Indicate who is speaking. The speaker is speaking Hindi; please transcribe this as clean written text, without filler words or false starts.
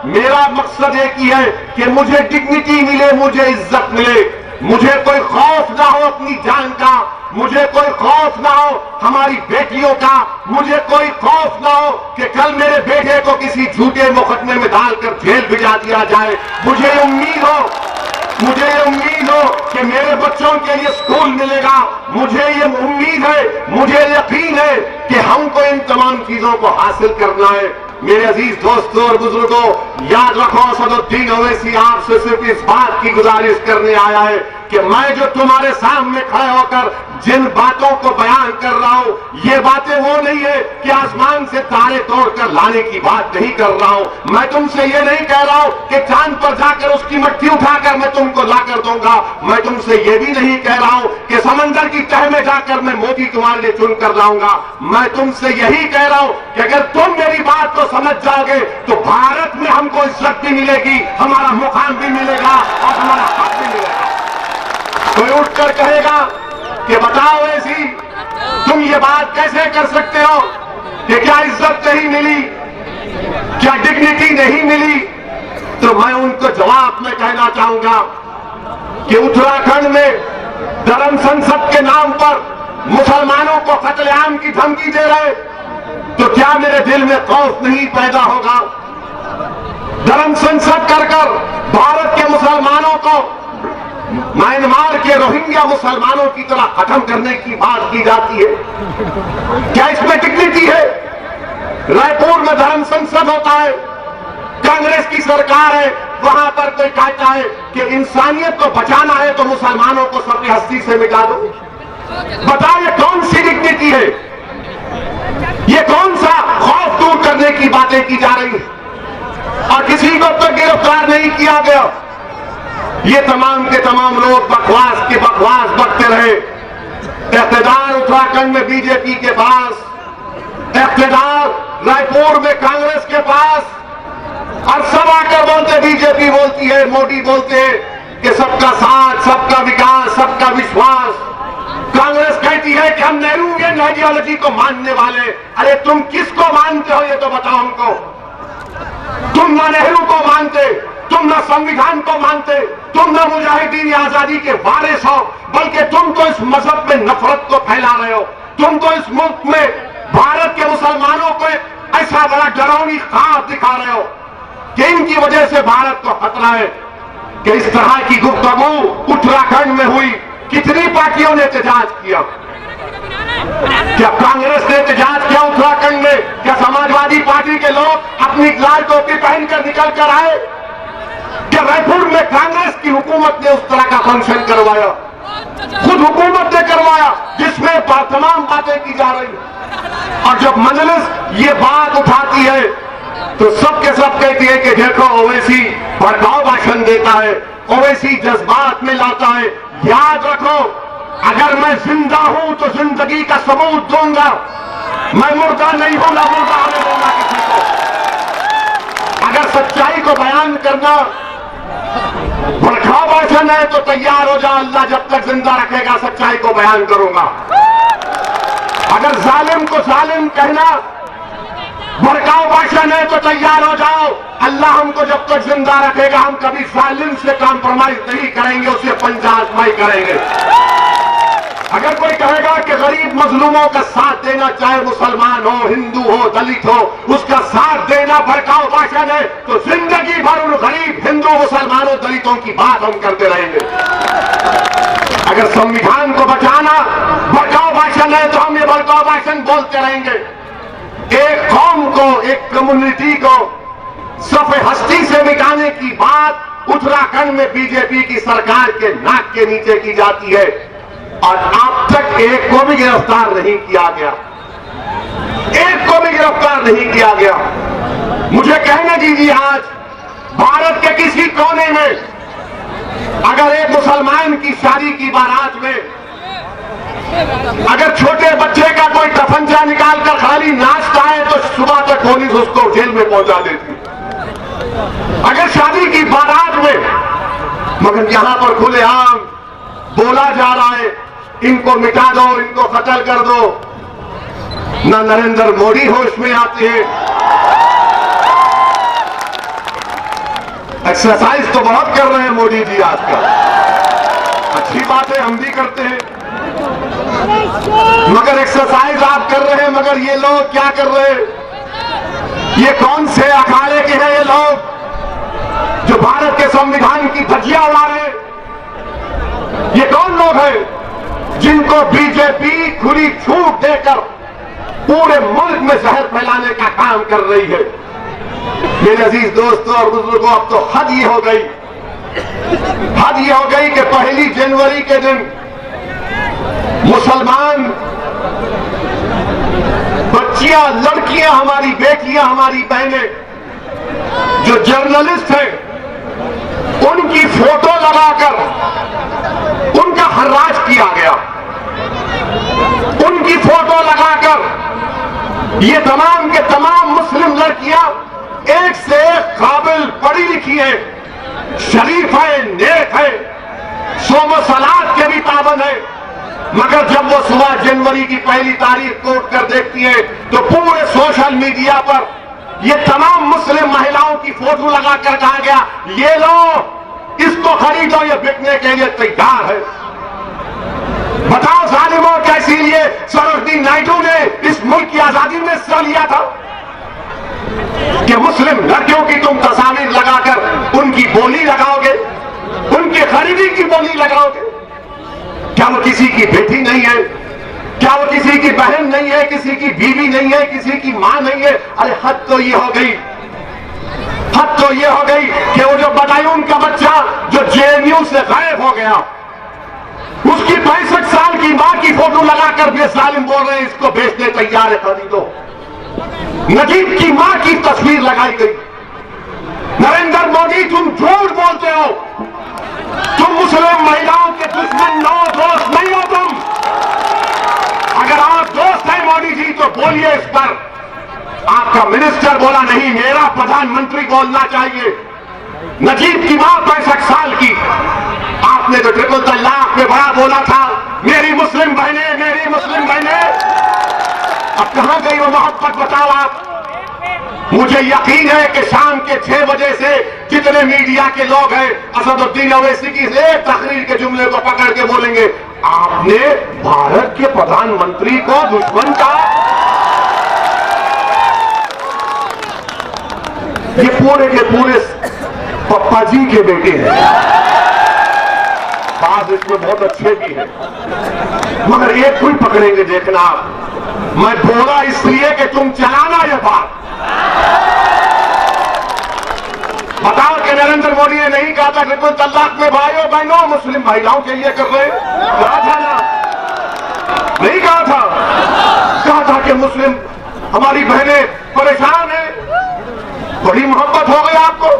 Speaker 1: मेरा मकसद एक ही है कि मुझे डिग्निटी मिले, मुझे इज्जत मिले, मुझे कोई खौफ ना हो अपनी जान का, मुझे कोई खौफ ना हो हमारी बेटियों का, मुझे कोई खौफ ना हो कि कल मेरे बेटे को किसी झूठे मुकदमे में डालकर जेल भिजा दिया जाए। मुझे उम्मीद हो कि मेरे बच्चों के लिए स्कूल मिलेगा। मुझे ये उम्मीद है, मुझे यकीन है कि हमको इन तमाम चीजों को हासिल करना है। मेरे अजीज दोस्तों और बुजुर्गों, याद रखो, असदुद्दीन ओवैसी आपसे सिर्फ इस बात की गुजारिश करने आया है कि मैं जो तुम्हारे सामने खड़े होकर जिन बातों को बयान कर रहा हूं, ये बातें वो नहीं है कि आसमान से तारे तोड़कर लाने की बात नहीं कर रहा हूं। मैं तुमसे ये नहीं कह रहा हूं कि चांद पर जाकर उसकी मट्टी उठाकर मैं तुमको लाकर दूंगा। मैं तुमसे ये भी नहीं कह रहा हूं कि समंदर की तह में जाकर मैं मोती तुम्हारे लिए चुन कर लाऊंगा। मैं तुमसे यही कह रहा हूं कि अगर तुम मेरी बात को समझ जाओगे तो भारत में हमको इज्जत भी मिलेगी, हमारा मुकाम भी मिलेगा और हमारा हक भी मिलेगा। कोई उठकर कहेगा कि बताओ ऐसी तुम ये बात कैसे कर सकते हो कि क्या इज्जत नहीं मिली, क्या डिग्निटी नहीं मिली, तो मैं उनको जवाब में कहना चाहूंगा कि उत्तराखंड में धर्म संसद के नाम पर मुसलमानों को कत्लेआम की धमकी दे रहे, तो क्या मेरे दिल में खौफ नहीं पैदा होगा? धर्म संसद कर भारत के मुसलमानों को म्यांमार के रोहिंग्या मुसलमानों की तरह खत्म करने की बात की जाती है। क्या इसमें डिग्निटी है? रायपुर में धर्म संसद होता है, कांग्रेस की सरकार है, वहां पर कोई कहता है कि इंसानियत को बचाना है तो मुसलमानों को सबकी हस्ती से मिटा दो। बताओ ये कौन सी डिग्निटी है? ये कौन सा खौफ दूर करने की बातें की जा रही है? और किसी को तो गिरफ्तार नहीं किया गया। ये तमाम के तमाम लोग बकवास की बकवास बकते रहे। इख्तिदार उत्तराखंड में बीजेपी के पास, इख्तिदार रायपुर में कांग्रेस के पास, और सब आकर बोलते, बीजेपी बोलती है, मोदी बोलते हैं कि सबका साथ, सबका विकास, सबका विश्वास। कांग्रेस कहती है कि हम नेहरूवियन आइडियोलॉजी को मानने वाले। अरे तुम किसको मानते हो ये तो बताओ हमको। तुम ना नेहरू को मानते, तुम ना संविधान को मानते, तुम ना मुजाहिदीन आजादी के वारिस हो, बल्कि तुम तो इस मजहब में नफरत को फैला रहे हो। तुम तो इस मुल्क में भारत के मुसलमानों को ऐसा बड़ा डरावनी ख्वाब दिखा रहे हो कि इनकी वजह से भारत को खतरा है। कि इस तरह की गुफ्तगू उत्तराखंड में हुई। कितनी पार्टियों ने एहतजाज किया? क्या कांग्रेस ने एहतजाज किया उत्तराखंड में? क्या समाजवादी पार्टी के लोग अपनी लाल टोपी पहनकर निकल कर आए? क्या रायपुर में कांग्रेस की हुकूमत ने उस तरह का फंक्शन करवाया? खुद हुकूमत ने करवाया, जिसमें तमाम बातें की जा रही। और जब मजलिस ये बात उठाती है तो सबके सब कहती है कि देखो ओवैसी भड़काऊ भाषण देता है, ओवैसी जज्बात में लाता है। याद रखो, अगर मैं जिंदा हूं तो जिंदगी का सबूत दूंगा। मैं मुर्दा नहीं हूं, ना मुर्दा होने दूंगा किसी को। अगर सच्चाई को बयान करना भड़काऊ भाषण है तो तैयार हो जाओ, अल्लाह जब तक जिंदा रखेगा सच्चाई को बयान करूंगा। अगर जालिम को जालिम कहना भड़काऊ भाषण है तो तैयार हो जाओ, अल्लाह हमको जब तक जिंदा रखेगा हम कभी जालिम से कॉम्प्रोमाइज नहीं करेंगे, उसे पंजाजमाई करेंगे। अगर कोई कहेगा कि गरीब मजलूमों का साथ देना, चाहे मुसलमान हो, हिंदू हो, दलित हो, उसका साथ देना भड़काऊ भाषण है, तो जिंदगी भर उन गरीब हिंदू, मुसलमानों, दलितों की बात हम करते रहेंगे। अगर संविधान को बचाना भड़काऊ भाषण है तो हम ये भड़काऊ भाषण बोलते रहेंगे। एक कौम को, एक कम्युनिटी को सफ़े हस्ती से मिटाने की बात उत्तराखंड में बीजेपी की सरकार के नाक के नीचे की जाती है और अब तक एक को भी गिरफ्तार नहीं किया गया। एक को भी गिरफ्तार नहीं किया गया। मुझे कहने दीजिए, आज भारत के किसी कोने में अगर एक मुसलमान की शादी की बारात में अगर छोटे बच्चे का कोई तफंजा निकालकर खाली नाचता है तो सुबह तक पुलिस उसको जेल में पहुंचा देती। अगर शादी की बारात में, मगर यहां पर खुलेआम बोला जा रहा है इनको मिटा दो, इनको कत्ल कर दो। ना नरेंद्र मोदी होश में आते हैं, एक्सरसाइज तो बहुत कर रहे हैं मोदी जी आजकल, अच्छी बात है, हम भी करते हैं, मगर एक्सरसाइज आप कर रहे हैं, मगर ये लोग क्या कर रहे हैं? ये कौन से अखाड़े के हैं ये लोग जो भारत के संविधान की धज्जियां उड़ा रहे हैं? ये कौन लोग हैं जिनको बीजेपी खुली छूट देकर पूरे मुल्क में जहर फैलाने का काम कर रही है? मेरे अजीज दोस्तों और बुजुर्गों, अब तो हद ये हो गई कि 1 जनवरी के दिन मुसलमान बच्चियां, लड़कियां, हमारी बेटियां, हमारी बहनें जो जर्नलिस्ट हैं, उनकी फोटो लगाकर उनका हर्राज किया गया। उनकी फोटो लगाकर ये तमाम के तमाम मुस्लिम लड़कियां एक से एक काबिल, पढ़ी लिखी है, शरीफ है, नेक है, सोम सलात के भी पाबंद है, मगर जब वो सुबह जनवरी की 1 तारीख को उठकर देखती है तो पूरे सोशल मीडिया पर ये तमाम मुस्लिम महिलाओं की फोटो लगाकर कहा गया, ये लो, इसको खरीदो, ये बिकने के लिए तैयार है। बताओ जालिमों, क्या इसीलिए सरोजिनी नायडू ने इस मुल्क की आजादी में हिस्सा लिया था कि मुस्लिम लड़कियों की तुम तस्वीर लगाकर उनकी बोली लगाओगे, उनकी खरीदी की बोली लगाओगे? क्या वो किसी की बेटी नहीं है? क्या वो किसी की बहन नहीं है, किसी की बीवी नहीं है, किसी की मां नहीं है? अरे हद तो ये हो गई, हद तो ये हो गई कि वो जो बटालियन का बच्चा जो जेएनयू से गायब हो गया, उसकी 65 साल की मां की फोटो लगाकर भी जालिम बोल रहे हैं इसको बेचने तैयार है, खरीदो। नजीब की मां की तस्वीर लगाई गई। नरेंद्र मोदी, तुम झूठ बोलते हो, तुम मुस्लिम महिलाओं के दुश्मन नो, दोस्त नहीं हो तुम। अगर आप दोस्त हैं मोदी जी तो बोलिए इस पर। आपका मिनिस्टर बोला नहीं, मेरा प्रधानमंत्री बोलना चाहिए। नजीब की मां 65 साल की, आपने तो ट्रिपल तलाक में बड़ा बोला था, मेरी मुस्लिम बहनें, मेरी मुस्लिम बहनें। अब कहां गई वो मोहब्बत, बताओ आप। मुझे यकीन है कि शाम के 6 बजे से जितने मीडिया के लोग हैं, असदुद्दीन ओवैसी की एक तकरीर के जुमले को पकड़ के बोलेंगे, आपने भारत के प्रधानमंत्री को दुश्मन कहा। ये पूरे के पूरे पप्पा जी के बेटे हैं, बात इसमें बहुत अच्छे भी है, मगर एक कोई पकड़ेंगे, देखना आप। मैं बोला इसलिए कि तुम चलाना ये बात। बताओ कि नरेंद्र मोदी ने नहीं कहा था ट्रिपल तलाक में भाइयों बहनों मुस्लिम महिलाओं के लिए कर रहे हैं? कहा था ना? नहीं कहा था? कहा था कि मुस्लिम हमारी बहनें परेशान हैं। बड़ी मोहब्बत हो गई आपको।